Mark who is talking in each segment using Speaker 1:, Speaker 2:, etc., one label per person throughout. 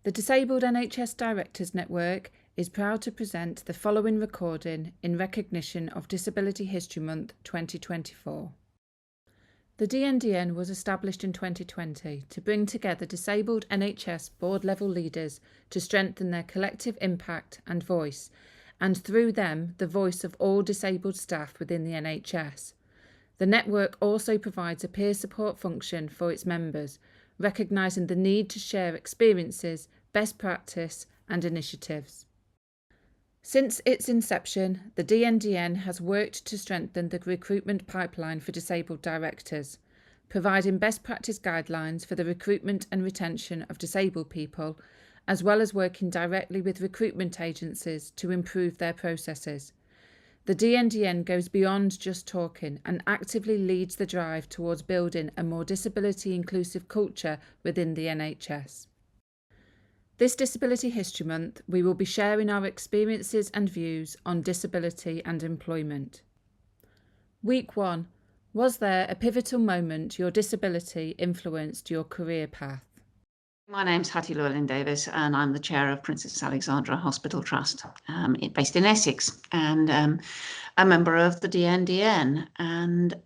Speaker 1: The Disabled NHS Directors Network is proud to present the following recording in recognition of Disability History Month 2024. The DNDN was established in 2020 to bring together disabled NHS board-level leaders to strengthen their collective impact and voice, and through them, the voice of all disabled staff within the NHS. The network also provides a peer support function for its members, recognising the need to share experiences, best practice and initiatives. Since its inception, the DNDN has worked to strengthen the recruitment pipeline for disabled directors, providing best practice guidelines for the recruitment and retention of disabled people, as well as working directly with recruitment agencies to improve their processes. The DNDN goes beyond just talking and actively leads the drive towards building a more disability-inclusive culture within the NHS. This Disability History Month, we will be sharing our experiences and views on disability and employment. Week 1. Was there a pivotal moment your disability influenced your career path?
Speaker 2: My name's Hattie Llewellyn-Davis and I'm the chair of Princess Alexandra Hospital Trust, based in Essex, and a member of the DNDN. And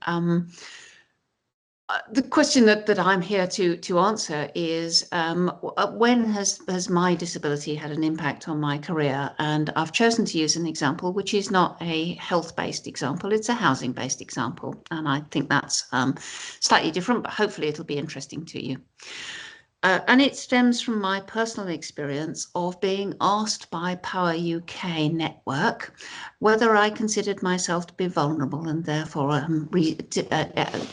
Speaker 2: the question that I'm here to answer is, when has my disability had an impact on my career? And I've chosen to use an example which is not a health-based example, it's a housing-based example. And I think that's slightly different, but hopefully it'll be interesting to you. And it stems from my personal experience of being asked by Power UK Network whether I considered myself to be vulnerable and therefore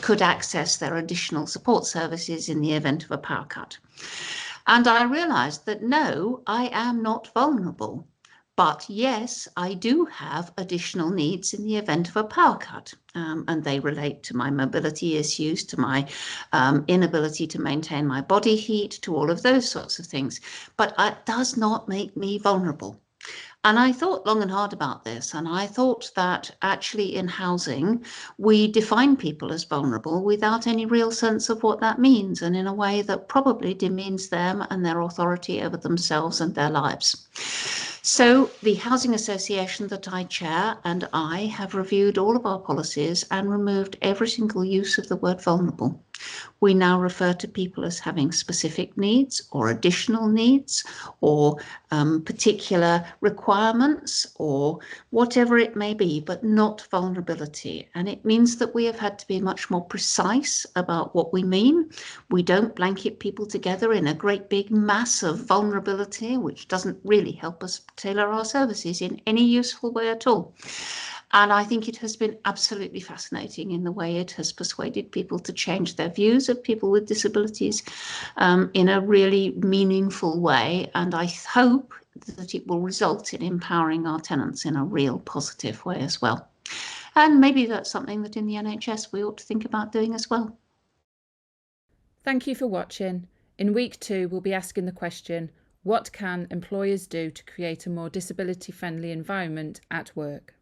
Speaker 2: could access their additional support services in the event of a power cut. And I realised that no, I am not vulnerable. But yes, I do have additional needs in the event of a power cut, and they relate to my mobility issues, to my inability to maintain my body heat, to all of those sorts of things. But it does not make me vulnerable. And I thought long and hard about this, and I thought that actually in housing, we define people as vulnerable without any real sense of what that means, and in a way that probably demeans them and their authority over themselves and their lives. So the Housing Association that I chair and I have reviewed all of our policies and removed every single use of the word vulnerable. We now refer to people as having specific needs or additional needs or particular requirements or whatever it may be, but not vulnerability. And it means that we have had to be much more precise about what we mean. We don't blanket people together in a great big mass of vulnerability, which doesn't really help us tailor our services in any useful way at all. And I think it has been absolutely fascinating in the way it has persuaded people to change their views of people with disabilities in a really meaningful way. And I hope that it will result in empowering our tenants in a real positive way as well. And maybe that's something that in the NHS we ought to think about doing as well.
Speaker 1: Thank you for watching. In week 2, we'll be asking the question, what can employers do to create a more disability-friendly environment at work?